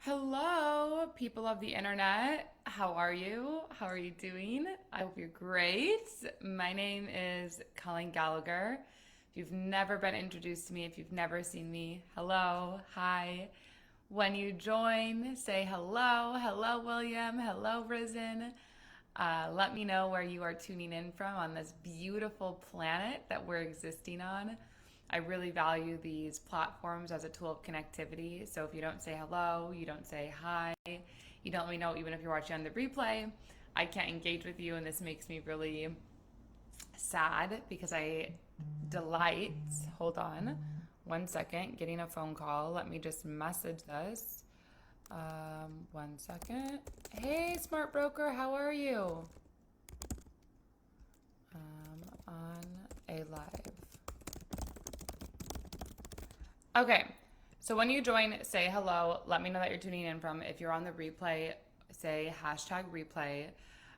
Hello, people of the internet. How are you? How are you doing? I hope you're great. My name is Colleen Gallagher. If you've never been introduced to me, if you've never seen me, hello, hi. When you join, say hello. Hello, William. Hello, Risen. Let me know where you are tuning in from on this beautiful planet that we're existing on. I really value these platforms as a tool of connectivity. So if you don't say hello, you don't say hi, you don't let me know even if you're watching on the replay, I can't engage with you. And this makes me really sad because I delight. Hold on 1 second, getting a phone call. Let me just message this. 1 second. Hey, smart broker, how are you? On a live. Okay, so when you join, say hello. Let me know that you're tuning in from. If you're on the replay, say hashtag replay.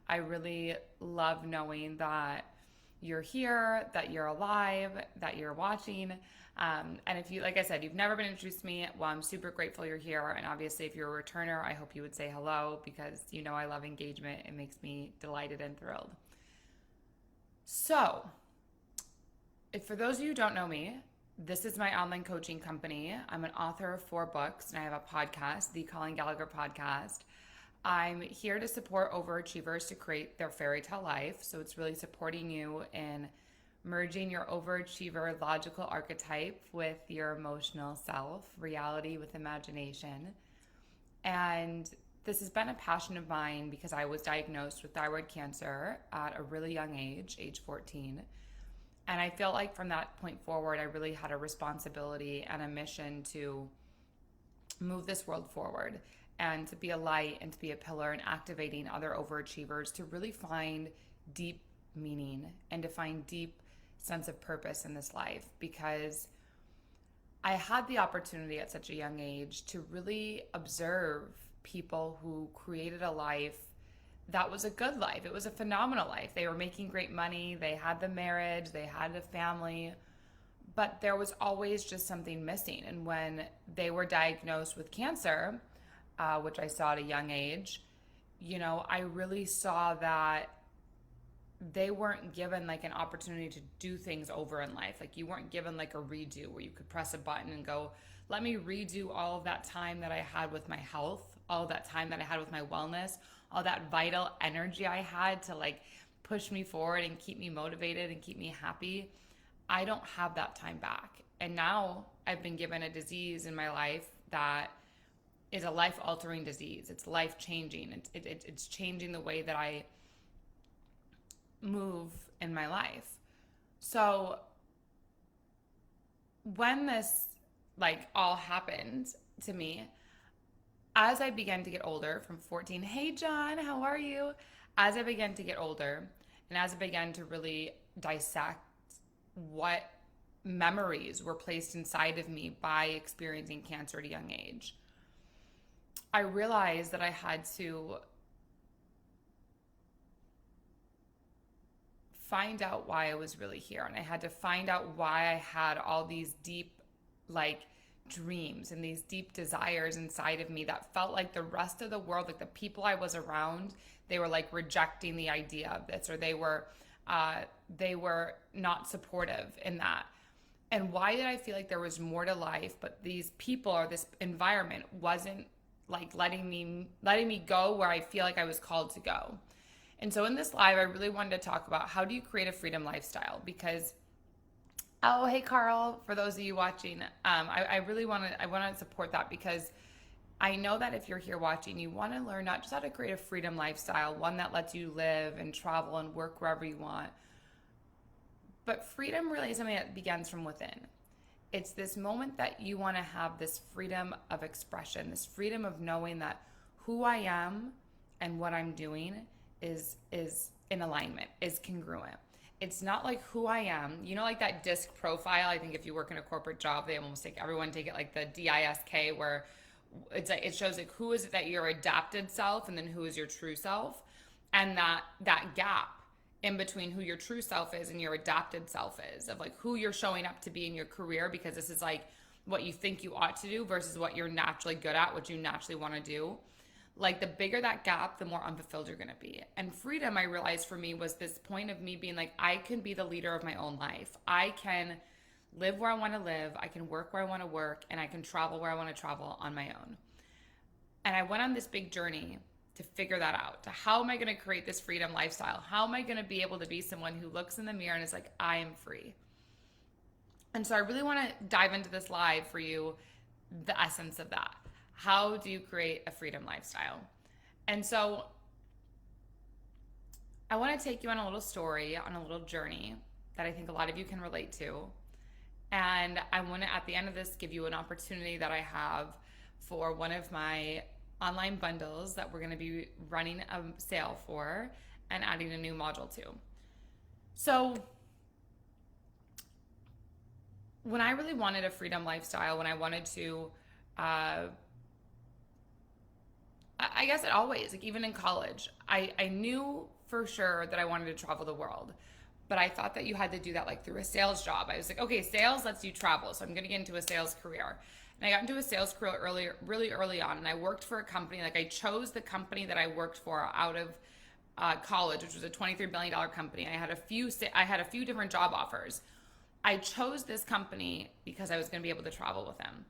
I really love knowing that you're here, that you're alive, that you're watching. And if you, like I said, you've never been introduced to me, well, I'm super grateful you're here. And obviously, if you're a returner, I hope you would say hello because you know I love engagement. It makes me delighted and thrilled. So, if for those of you who don't know me, this is my online coaching company. I'm an author of 4 books and I have a podcast, the Colleen Gallagher Podcast. I'm here to support overachievers to create their fairy tale life. So it's really supporting you in merging your overachiever logical archetype with your emotional self, reality with imagination. And this has been a passion of mine because I was diagnosed with thyroid cancer at a really young age 14. And I feel like from that point forward, I really had a responsibility and a mission to move this world forward and to be a light and to be a pillar and activating other overachievers to really find deep meaning and to find deep sense of purpose in this life. Because I had the opportunity at such a young age to really observe people who created a life that was a good life. It was a phenomenal life. They were making great money. They had the marriage. They had a family. But there was always just something missing. And when they were diagnosed with cancer, which I saw at a young age, I really saw that they weren't given like an opportunity to do things over in life. Like you weren't given like a redo where you could press a button and go, let me redo all of that time that I had with my health, all of that time that I had with my wellness, all that vital energy I had to like push me forward and keep me motivated and keep me happy. I don't have that time back. And now I've been given a disease in my life that is a life-altering disease. It's life-changing. It's changing the way that I move in my life. So when this like all happened to me, as I began to get older from 14, hey John, how are you? As I began to get older and as I began to really dissect what memories were placed inside of me by experiencing cancer at a young age, I realized that I had to find out why I was really here. And I had to find out why I had all these deep, like, dreams and these deep desires inside of me that felt like the rest of the world, like the people I was around, they were like rejecting the idea of this, or they were not supportive in that. And why did I feel like there was more to life, but these people or this environment wasn't like letting me go where I feel like I was called to go? And so in this live, I really wanted to talk about how do you create a freedom lifestyle? Because oh, hey, Carl, for those of you watching, I really want to support that because I know that if you're here watching, you want to learn not just how to create a freedom lifestyle, one that lets you live and travel and work wherever you want, but freedom really is something that begins from within. It's this moment that you want to have this freedom of expression, this freedom of knowing that who I am and what I'm doing is in alignment, is congruent. It's not like who I am. Like that DISC profile. I think if you work in a corporate job, they almost everyone take it like the DISK, where it's like it shows like who is it that your adapted self and then who is your true self, and that gap in between who your true self is and your adapted self is, of like who you're showing up to be in your career, because this is like what you think you ought to do versus what you're naturally good at, what you naturally want to do, like the bigger that gap, the more unfulfilled you're going to be. And freedom, I realized for me, was this point of me being like, I can be the leader of my own life. I can live where I want to live. I can work where I want to work, and I can travel where I want to travel on my own. And I went on this big journey to figure that out. To how am I going to create this freedom lifestyle? How am I going to be able to be someone who looks in the mirror and is like, I am free? And so I really want to dive into this live for you, the essence of that. How do you create a freedom lifestyle? And so I want to take you on a little story, on a little journey that I think a lot of you can relate to. And I want to, at the end of this, give you an opportunity that I have for one of my online bundles that we're going to be running a sale for and adding a new module to. So when I really wanted a freedom lifestyle, when I wanted to, I guess it always, like even in college, I knew for sure that I wanted to travel the world, but I thought that you had to do that like through a sales job. I was like, okay, sales lets you travel, so I'm going to get into a sales career. And I got into a sales career really early on, and I worked for a company. Like I chose the company that I worked for out of college, which was a $23 billion company. I had a few different job offers. I chose this company because I was going to be able to travel with them.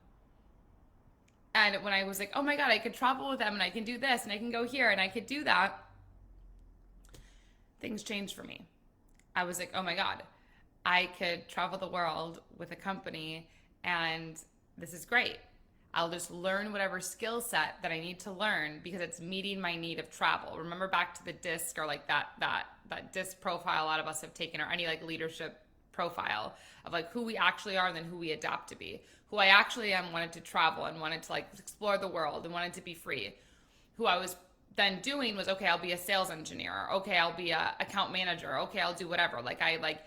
And when I was like, oh my God, I could travel with them and I can do this and I can go here and I could do that, things changed for me. I was like, oh my God, I could travel the world with a company and this is great. I'll just learn whatever skill set that I need to learn because it's meeting my need of travel. Remember back to the DISC, or like that DISC profile a lot of us have taken, or any like leadership profile of like who we actually are and then who we adapt to be. Who I actually am wanted to travel and wanted to like explore the world and wanted to be free. Who I was then doing was, okay, I'll be a sales engineer. Okay, I'll be a account manager. Okay, I'll do whatever. Like I like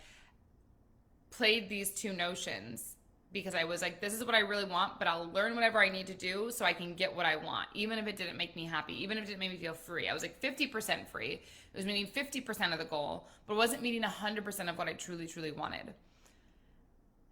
played these two notions because I was like, this is what I really want, but I'll learn whatever I need to do so I can get what I want, even if it didn't make me happy, even if it didn't make me feel free. I was like 50% free. It was meeting 50% of the goal, but it wasn't meeting 100% of what I truly, truly wanted.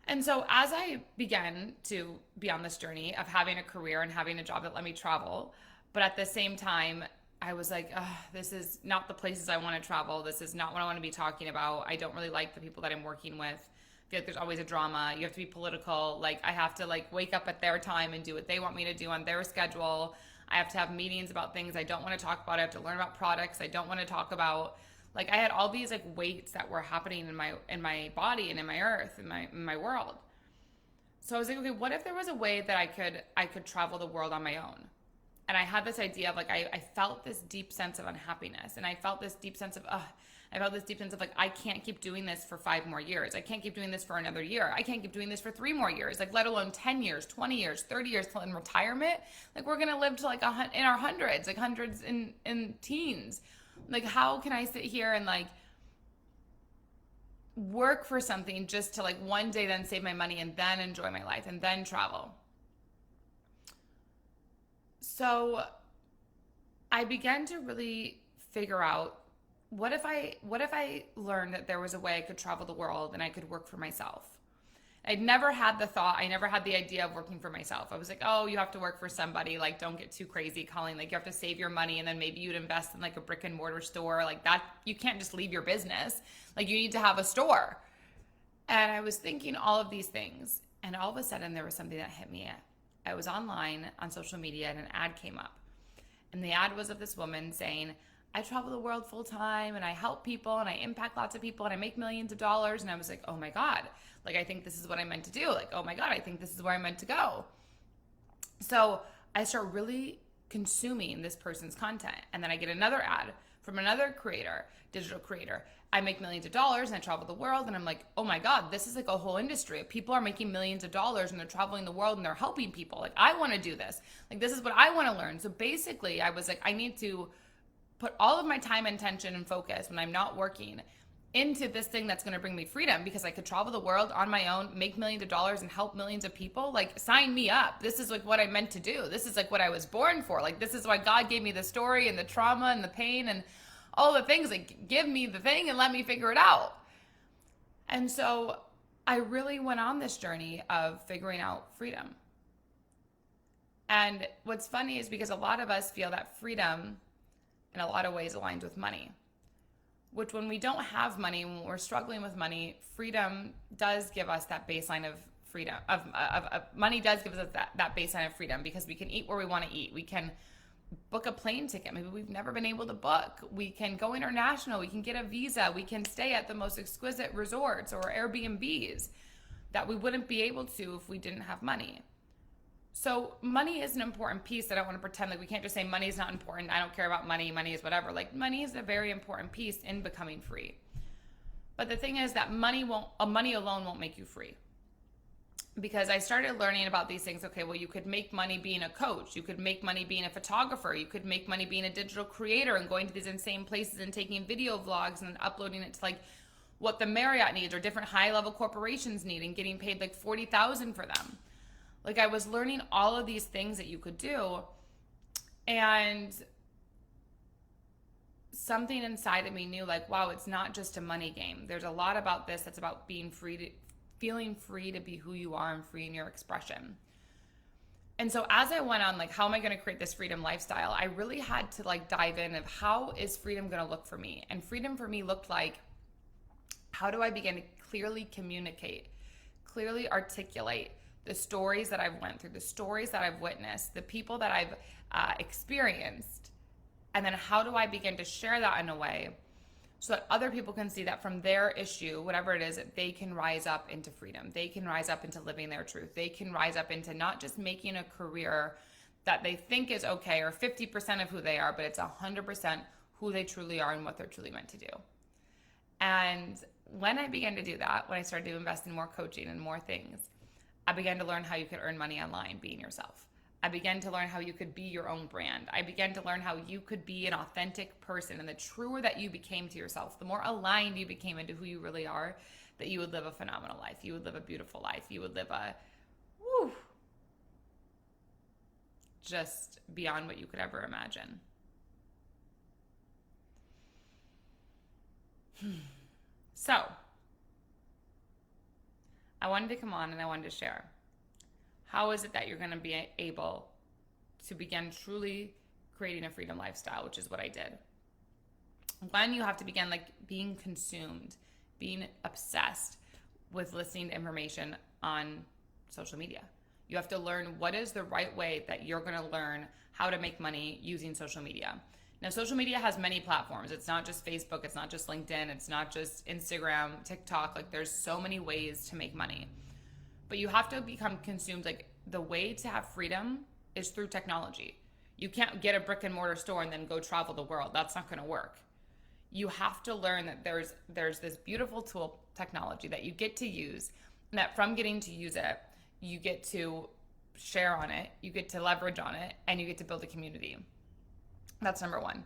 And so as I began to be on this journey of having a career and having a job that let me travel, but at the same time, I was like, this is not the places I want to travel. This is not what I want to be talking about. I don't really like the people that I'm working with. I feel like there's always a drama. You have to be political. Like I have to like wake up at their time and do what they want me to do on their schedule. I have to have meetings about things I don't want to talk about. I have to learn about products I don't want to talk about. Like I had all these like weights that were happening in my body and in my earth, in my world. So I was like, okay, what if there was a way that I could travel the world on my own? And I had this idea of like I felt this deep sense of unhappiness, and I felt this deep sense of like I can't keep doing this for 5 more years. I can't keep doing this for another year. I can't keep doing this for 3 more years. Like let alone 10 years, 20 years, 30 years till in retirement. Like we're gonna live to like in our hundreds, like hundreds in teens. Like how can I sit here and like work for something just to like one day then save my money and then enjoy my life and then travel? So I began to really figure out, what if I learned that there was a way I could travel the world and I could work for myself? I'd never had the thought, I never had the idea of working for myself. I was like, oh, you have to work for somebody. Like, don't get too crazy, Colleen. Like, you have to save your money and then maybe you'd invest in like a brick and mortar store. Like that, you can't just leave your business. Like you need to have a store. And I was thinking all of these things. And all of a sudden there was something that hit me. I was online on social media and an ad came up. And the ad was of this woman saying, I travel the world full time and I help people and I impact lots of people and I make millions of dollars. And I was like, oh my God, like, I think this is what I meant to do. Like, oh my God, I think this is where I meant to go. So I start really consuming this person's content. And then I get another ad from another creator, digital creator. I make millions of dollars and I travel the world. And I'm like, oh my God, this is like a whole industry. People are making millions of dollars and they're traveling the world and they're helping people. Like, I want to do this. Like, this is what I want to learn. So basically I was like, I need to put all of my time and attention and focus when I'm not working into this thing that's going to bring me freedom, because I could travel the world on my own, make millions of dollars and help millions of people. Like, sign me up. This is like what I meant to do. This is like what I was born for. Like, this is why God gave me the story and the trauma and the pain and all the things. Like, give me the thing and let me figure it out. And so I really went on this journey of figuring out freedom. And what's funny is because a lot of us feel that freedom in a lot of ways aligns with money, which when we don't have money, when we're struggling with money, freedom does give us that baseline of freedom. Of money does give us that baseline of freedom because we can eat where we want to eat. We can book a plane ticket. Maybe we've never been able to book. We can go international. We can get a visa. We can stay at the most exquisite resorts or Airbnbs that we wouldn't be able to if we didn't have money. So money is an important piece. I don't want to pretend like we can't just say money is not important. I don't care about money. Money is whatever. Like money is a very important piece in becoming free. But the thing is that money alone won't make you free. Because I started learning about these things. Okay, well, you could make money being a coach. You could make money being a photographer. You could make money being a digital creator and going to these insane places and taking video vlogs and uploading it to like what the Marriott needs or different high-level corporations need and getting paid like $40,000 for them. Like I was learning all of these things that you could do, and something inside of me knew like, wow, it's not just a money game. There's a lot about this that's about being free, feeling free to be who you are and free in your expression. And so as I went on, like, how am I going to create this freedom lifestyle? I really had to like dive in of how is freedom going to look for me? And freedom for me looked like, how do I begin to clearly communicate, clearly articulate the stories that I've went through, the stories that I've witnessed, the people that I've experienced, and then how do I begin to share that in a way so that other people can see that from their issue, whatever it is, that they can rise up into freedom. They can rise up into living their truth. They can rise up into not just making a career that they think is okay or 50% of who they are, but it's 100% who they truly are and what they're truly meant to do. And when I began to do that, when I started to invest in more coaching and more things, I began to learn how you could earn money online being yourself. I began to learn how you could be your own brand. I began to learn how you could be an authentic person. And the truer that you became to yourself, the more aligned you became into who you really are, that you would live a phenomenal life. You would live a beautiful life. You would live a, just beyond what you could ever imagine. So, I wanted to come on and I wanted to share. How is it that you're going to be able to begin truly creating a freedom lifestyle, which is what I did? One, you have to begin like being consumed, being obsessed with listening to information on social media. You have to learn what is the right way that you're going to learn how to make money using social media. Now, social media has many platforms. It's not just Facebook. It's not just LinkedIn. It's not just Instagram, TikTok. Like there's so many ways to make money. But you have to become consumed. Like the way to have freedom is through technology. You can't get a brick and mortar store and then go travel the world. That's not going to work. You have to learn that there's this beautiful tool, technology, that you get to use, and that from getting to use it, you get to share on it, you get to leverage on it, and you get to build a community. That's number one.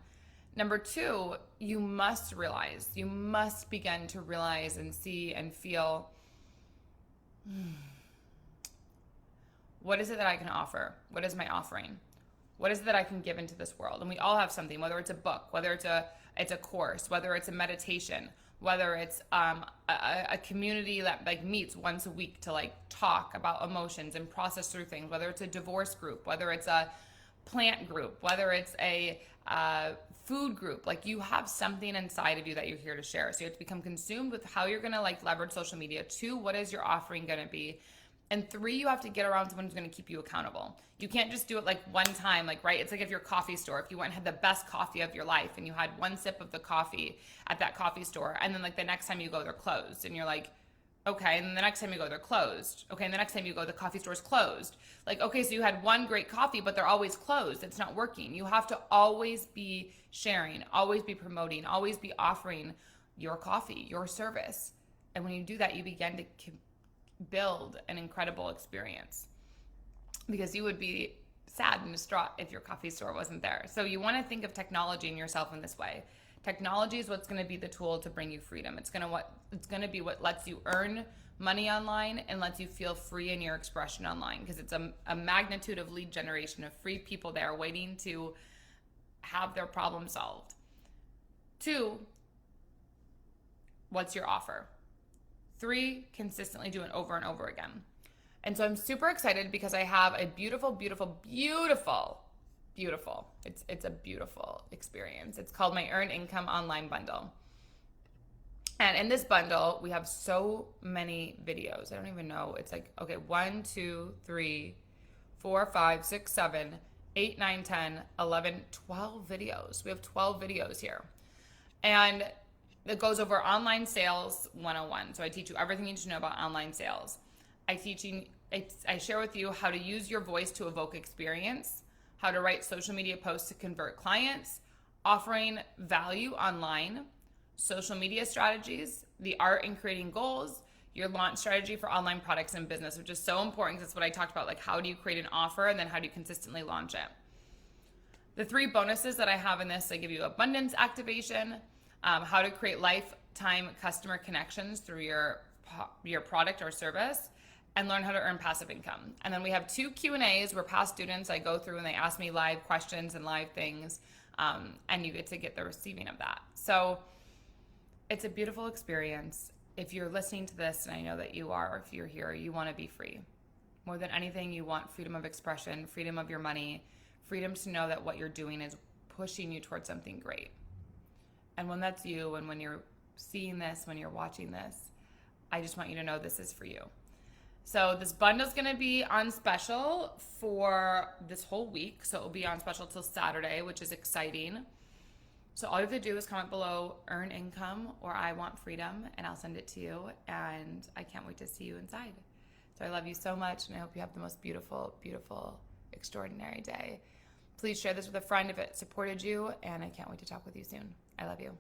Number two, you must begin to realize and see and feel, what is it that I can offer? What is my offering? What is it that I can give into this world? And we all have something, whether it's a book, whether it's a course, whether it's a meditation, whether it's a community that like meets once a week to like talk about emotions and process through things, whether it's a divorce group, whether it's a plant group, whether it's a food group. Like you have something inside of you that you're here to share. So you have to become consumed with how you're going to like leverage social media. Two, what is your offering going to be? And three, you have to get around someone who's going to keep you accountable. You can't just do it like one time, like, right? It's like if your coffee store, if you went and had the best coffee of your life and you had one sip of the coffee at that coffee store, and then like the next time you go, they're closed. And you're like, okay. And then the next time you go, they're closed. Okay. And the next time you go, the coffee store's closed. Like, okay, so you had one great coffee, but they're always closed. It's not working. You have to always be sharing, always be promoting, always be offering your coffee, your service. And when you do that, you begin to build an incredible experience, because you would be sad and distraught if your coffee store wasn't there. So you want to think of technology and yourself in this way. Technology is what's going to be the tool to bring you freedom. It's going to be what lets you earn money online and lets you feel free in your expression online, because it's a magnitude of lead generation of free people there waiting to have their problem solved. Two, what's your offer? Three, consistently do it over and over again. And so I'm super excited because I have a beautiful, beautiful, beautiful, beautiful, it's a beautiful experience. It's called my Earn Income Online Bundle. And in this bundle, we have so many videos. I don't even know. It's like, okay, 1, 2, 3, 4, 5, 6, 7, 8, 9, 10, 11, 12 videos. We have 12 videos here. And it goes over online sales 101. So I teach you everything you need to know about online sales. I share with you how to use your voice to evoke experience, how to write social media posts to convert clients, offering value online, social media strategies, the art in creating goals, your launch strategy for online products and business, which is so important because that's what I talked about. Like, how do you create an offer and then how do you consistently launch it? The 3 bonuses that I have in this, I give you abundance activation, how to create lifetime customer connections through your product or service, and learn how to earn passive income. And then we have 2 Q&As where past students, I go through and they ask me live questions and live things, and you get to get the receiving of that. So it's a beautiful experience. If you're listening to this, and I know that you are, or if you're here, you want to be free. More than anything, you want freedom of expression, freedom of your money, freedom to know that what you're doing is pushing you towards something great. And when that's you, and when you're seeing this, when you're watching this, I just want you to know this is for you. So this bundle is going to be on special for this whole week. So it will be on special till Saturday, which is exciting. So all you have to do is comment below earn income or I want freedom, and I'll send it to you. And I can't wait to see you inside. So I love you so much, and I hope you have the most beautiful, beautiful, extraordinary day. Please share this with a friend if it supported you, and I can't wait to talk with you soon. I love you.